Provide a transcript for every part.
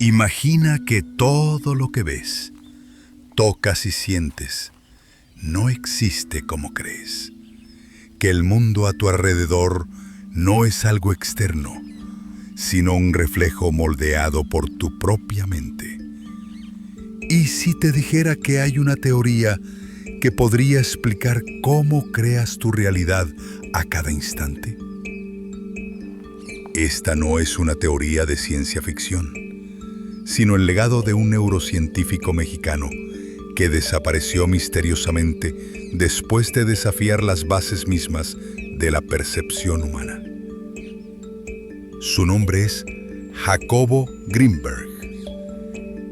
Imagina que todo lo que ves, tocas y sientes no existe como crees. Que el mundo a tu alrededor no es algo externo, sino un reflejo moldeado por tu propia mente. ¿Y si te dijera que hay una teoría que podría explicar cómo creas tu realidad a cada instante? Esta no es una teoría de ciencia ficción, sino el legado de un neurocientífico mexicano que desapareció misteriosamente después de desafiar las bases mismas de la percepción humana. Su nombre es Jacobo Grinberg,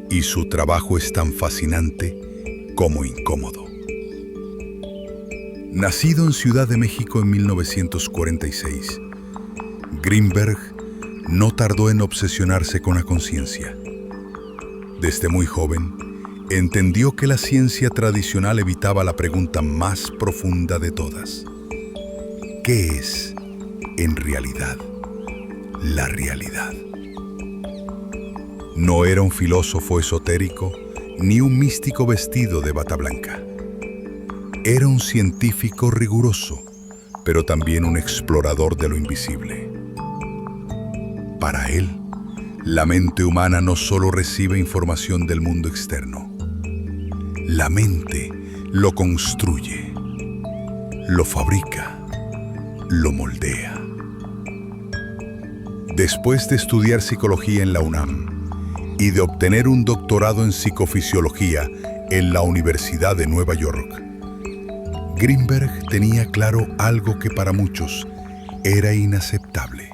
y su trabajo es tan fascinante como incómodo. Nacido en Ciudad de México en 1946, Grinberg no tardó en obsesionarse con la conciencia. Desde muy joven, entendió que la ciencia tradicional evitaba la pregunta más profunda de todas. ¿Qué es, en realidad, la realidad? No era un filósofo esotérico ni un místico vestido de bata blanca. Era un científico riguroso, pero también un explorador de lo invisible. Para él, la mente humana no solo recibe información del mundo externo. La mente lo construye, lo fabrica, lo moldea. Después de estudiar psicología en la UNAM y de obtener un doctorado en psicofisiología en la Universidad de Nueva York, Grinberg tenía claro algo que para muchos era inaceptable.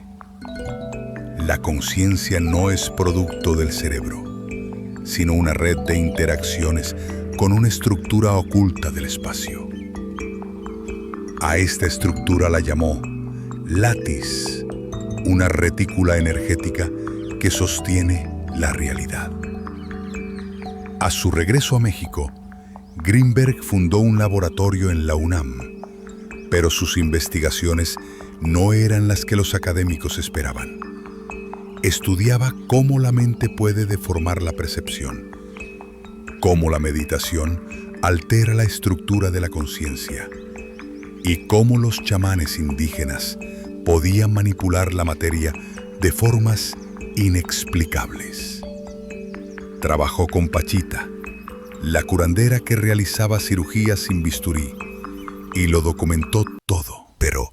La conciencia no es producto del cerebro, sino una red de interacciones con una estructura oculta del espacio. A esta estructura la llamó látiz, una retícula energética que sostiene la realidad. A su regreso a México, Grinberg fundó un laboratorio en la UNAM, pero sus investigaciones no eran las que los académicos esperaban. Estudiaba cómo la mente puede deformar la percepción, cómo la meditación altera la estructura de la conciencia y cómo los chamanes indígenas podían manipular la materia de formas inexplicables. Trabajó con Pachita, la curandera que realizaba cirugías sin bisturí, y lo documentó todo. Pero,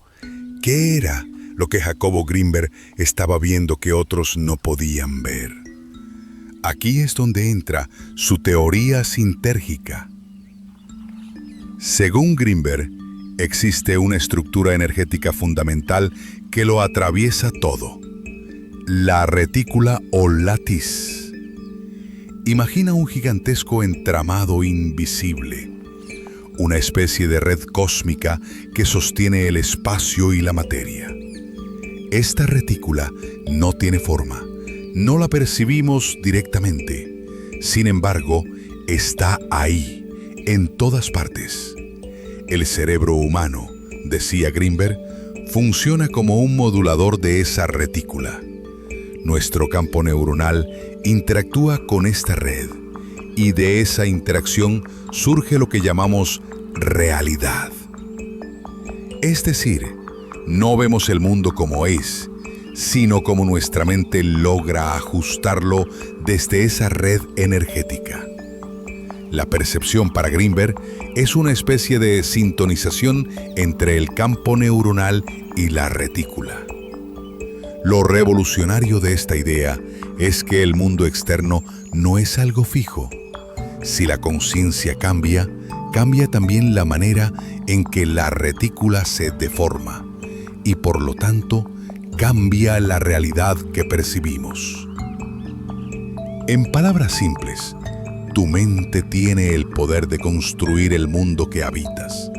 ¿qué era lo que Jacobo Grinberg estaba viendo que otros no podían ver? Aquí es donde entra su teoría sintérgica. Según Grinberg, existe una estructura energética fundamental que lo atraviesa todo: la retícula o látiz. Imagina un gigantesco entramado invisible, una especie de red cósmica que sostiene el espacio y la materia. Esta retícula no tiene forma, no la percibimos directamente. Sin embargo, está ahí, en todas partes. El cerebro humano, decía Grinberg, funciona como un modulador de esa retícula. Nuestro campo neuronal interactúa con esta red, y de esa interacción surge lo que llamamos realidad. Es decir, no vemos el mundo como es, sino como nuestra mente logra ajustarlo desde esa red energética. La percepción para Grinberg es una especie de sintonización entre el campo neuronal y la retícula. Lo revolucionario de esta idea es que el mundo externo no es algo fijo. Si la conciencia cambia, cambia también la manera en que la retícula se deforma y por lo tanto cambia la realidad que percibimos. En palabras simples, tu mente tiene el poder de construir el mundo que habitas,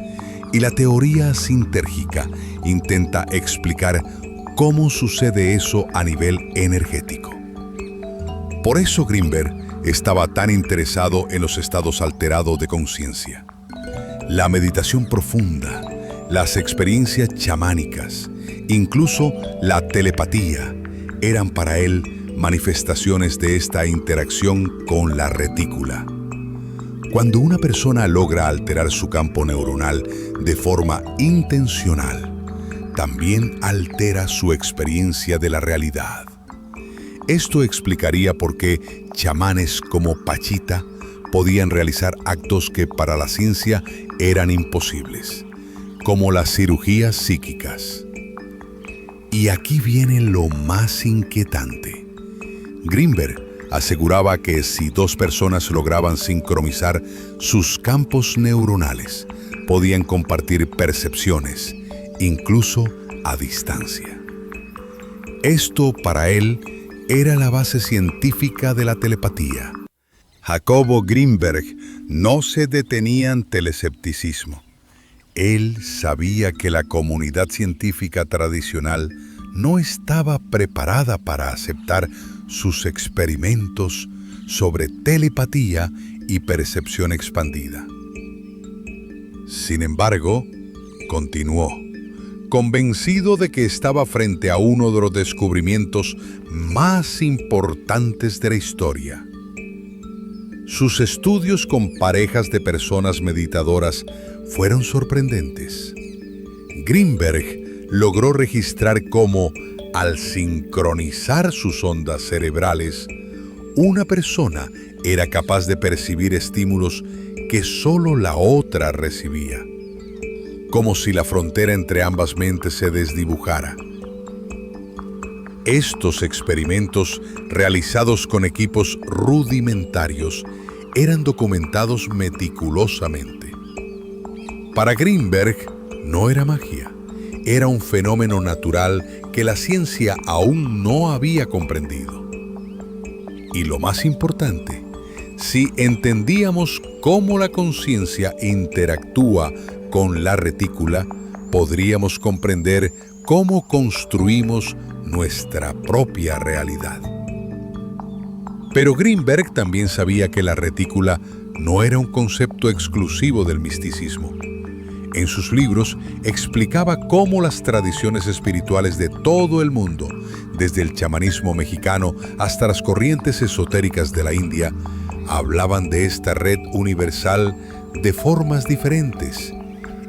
y la teoría sintérgica intenta explicar cómo sucede eso a nivel energético. Por eso Grinberg estaba tan interesado en los estados alterados de conciencia. La meditación profunda, las experiencias chamánicas, incluso la telepatía, eran para él manifestaciones de esta interacción con la retícula. Cuando una persona logra alterar su campo neuronal de forma intencional, también altera su experiencia de la realidad. Esto explicaría por qué chamanes como Pachita podían realizar actos que para la ciencia eran imposibles, como las cirugías psíquicas. Y aquí viene lo más inquietante. Greenberg aseguraba que si dos personas lograban sincronizar sus campos neuronales, podían compartir percepciones, incluso a distancia. Esto para él era la base científica de la telepatía. Jacobo Greenberg no se detenía ante el escepticismo. Él sabía que la comunidad científica tradicional no estaba preparada para aceptar sus experimentos sobre telepatía y percepción expandida. Sin embargo, continuó, convencido de que estaba frente a uno de los descubrimientos más importantes de la historia. Sus estudios con parejas de personas meditadoras fueron sorprendentes. Greenberg logró registrar cómo, al sincronizar sus ondas cerebrales, una persona era capaz de percibir estímulos que solo la otra recibía, como si la frontera entre ambas mentes se desdibujara. Estos experimentos, realizados con equipos rudimentarios, eran documentados meticulosamente. Para Greenberg no era magia, era un fenómeno natural que la ciencia aún no había comprendido. Y lo más importante, si entendíamos cómo la conciencia interactúa con la retícula, podríamos comprender cómo construimos nuestra propia realidad. Pero Greenberg también sabía que la retícula no era un concepto exclusivo del misticismo. En sus libros explicaba cómo las tradiciones espirituales de todo el mundo, desde el chamanismo mexicano hasta las corrientes esotéricas de la India, hablaban de esta red universal de formas diferentes.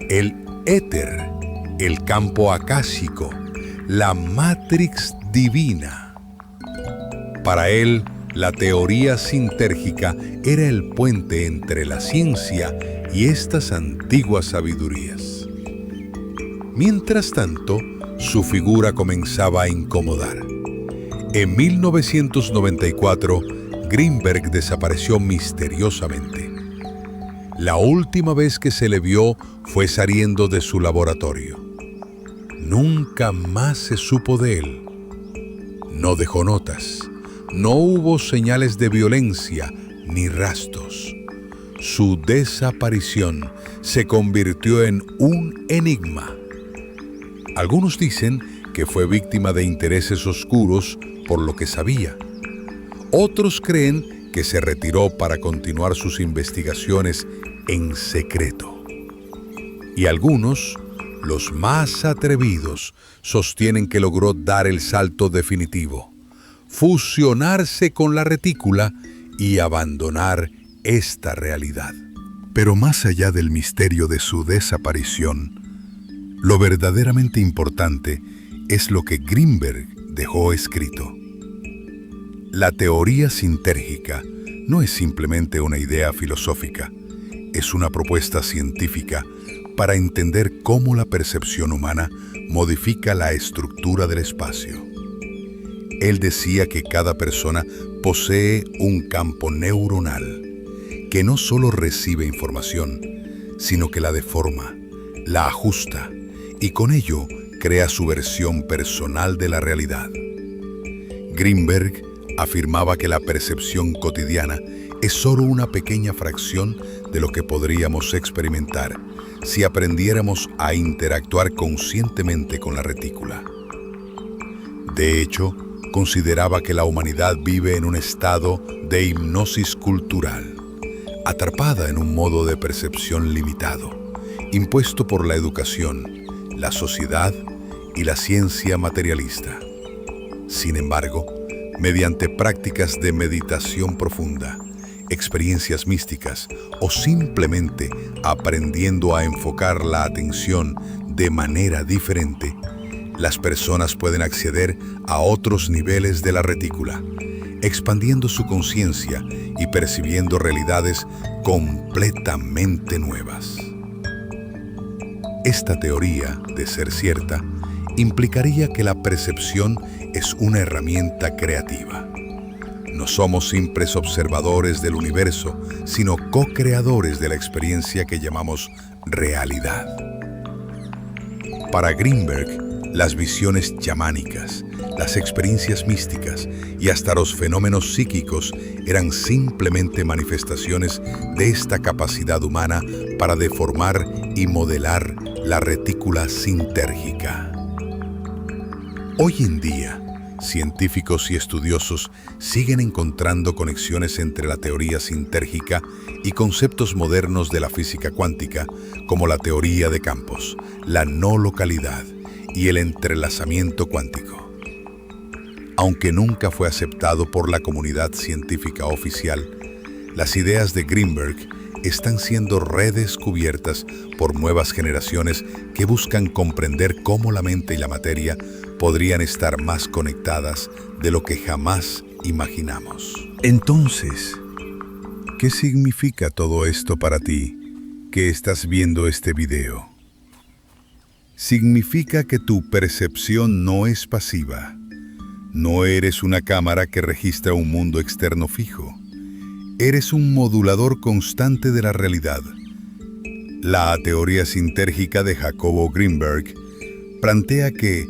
El éter, el campo akáshico, la matrix divina. Para él, la teoría sintérgica era el puente entre la ciencia y estas antiguas sabidurías. Mientras tanto, su figura comenzaba a incomodar. En 1994, Greenberg desapareció misteriosamente. La última vez que se le vio fue saliendo de su laboratorio. Nunca más se supo de él. No dejó notas, no hubo señales de violencia ni rastros. Su desaparición se convirtió en un enigma. Algunos dicen que fue víctima de intereses oscuros por lo que sabía. Otros creen que se retiró para continuar sus investigaciones en secreto. Y algunos, los más atrevidos, sostienen que logró dar el salto definitivo, fusionarse con la retícula y abandonar esta realidad. Pero más allá del misterio de su desaparición, lo verdaderamente importante es lo que Greenberg dejó escrito. La teoría sintérgica no es simplemente una idea filosófica, es una propuesta científica para entender cómo la percepción humana modifica la estructura del espacio. Él decía que cada persona posee un campo neuronal que no solo recibe información, sino que la deforma, la ajusta y con ello crea su versión personal de la realidad. Greenberg afirmaba que la percepción cotidiana es solo una pequeña fracción de lo que podríamos experimentar si aprendiéramos a interactuar conscientemente con la retícula. De hecho, consideraba que la humanidad vive en un estado de hipnosis cultural, atrapada en un modo de percepción limitado, impuesto por la educación, la sociedad y la ciencia materialista. Sin embargo, mediante prácticas de meditación profunda, experiencias místicas o simplemente aprendiendo a enfocar la atención de manera diferente, las personas pueden acceder a otros niveles de la retícula, expandiendo su conciencia y percibiendo realidades completamente nuevas. Esta teoría, de ser cierta, implicaría que la percepción es una herramienta creativa. No somos simples observadores del universo, sino co-creadores de la experiencia que llamamos realidad. Para Greenberg, las visiones chamánicas, las experiencias místicas y hasta los fenómenos psíquicos eran simplemente manifestaciones de esta capacidad humana para deformar y modelar la retícula sintérgica. Hoy en día, científicos y estudiosos siguen encontrando conexiones entre la teoría sintérgica y conceptos modernos de la física cuántica, como la teoría de campos, la no localidad y el entrelazamiento cuántico. Aunque nunca fue aceptado por la comunidad científica oficial, las ideas de Greenberg están siendo redescubiertas por nuevas generaciones que buscan comprender cómo la mente y la materia podrían estar más conectadas de lo que jamás imaginamos. Entonces, ¿qué significa todo esto para ti que estás viendo este video? Significa que tu percepción no es pasiva. No eres una cámara que registra un mundo externo fijo. Eres un modulador constante de la realidad. La teoría sintérgica de Jacobo Greenberg plantea que,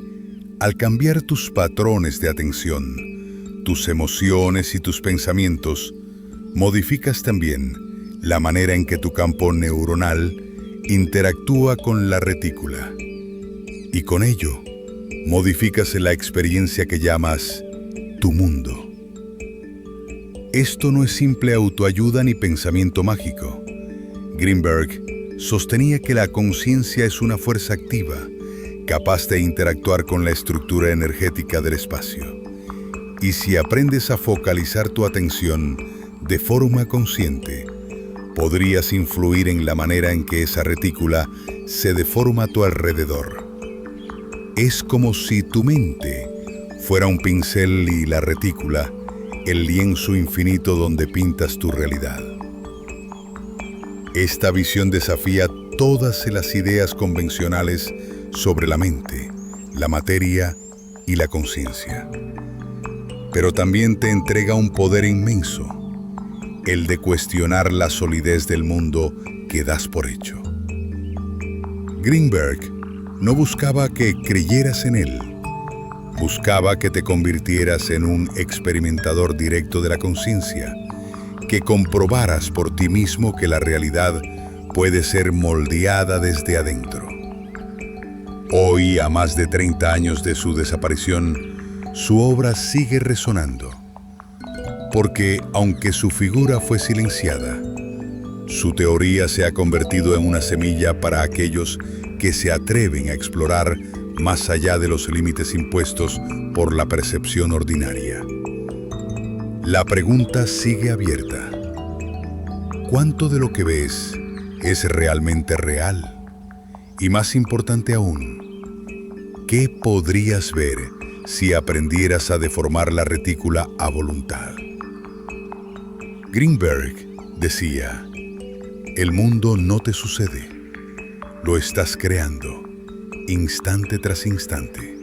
al cambiar tus patrones de atención, tus emociones y tus pensamientos, modificas también la manera en que tu campo neuronal interactúa con la retícula. Y con ello, modificas la experiencia que llamas tu mundo. Esto no es simple autoayuda ni pensamiento mágico. Greenberg sostenía que la conciencia es una fuerza activa, capaz de interactuar con la estructura energética del espacio. Y si aprendes a focalizar tu atención de forma consciente, podrías influir en la manera en que esa retícula se deforma a tu alrededor. Es como si tu mente fuera un pincel y la retícula el lienzo infinito donde pintas tu realidad. Esta visión desafía todas las ideas convencionales sobre la mente, la materia y la conciencia. Pero también te entrega un poder inmenso, el de cuestionar la solidez del mundo que das por hecho. Greenberg no buscaba que creyeras en él, buscaba que te convirtieras en un experimentador directo de la conciencia, que comprobaras por ti mismo que la realidad puede ser moldeada desde adentro. Hoy, a más de 30 años de su desaparición, su obra sigue resonando, porque aunque su figura fue silenciada, su teoría se ha convertido en una semilla para aquellos que se atreven a explorar más allá de los límites impuestos por la percepción ordinaria. La pregunta sigue abierta. ¿Cuánto de lo que ves es realmente real? Y más importante aún, ¿qué podrías ver si aprendieras a deformar la retícula a voluntad? Greenberg decía, el mundo no te sucede, lo estás creando, instante tras instante.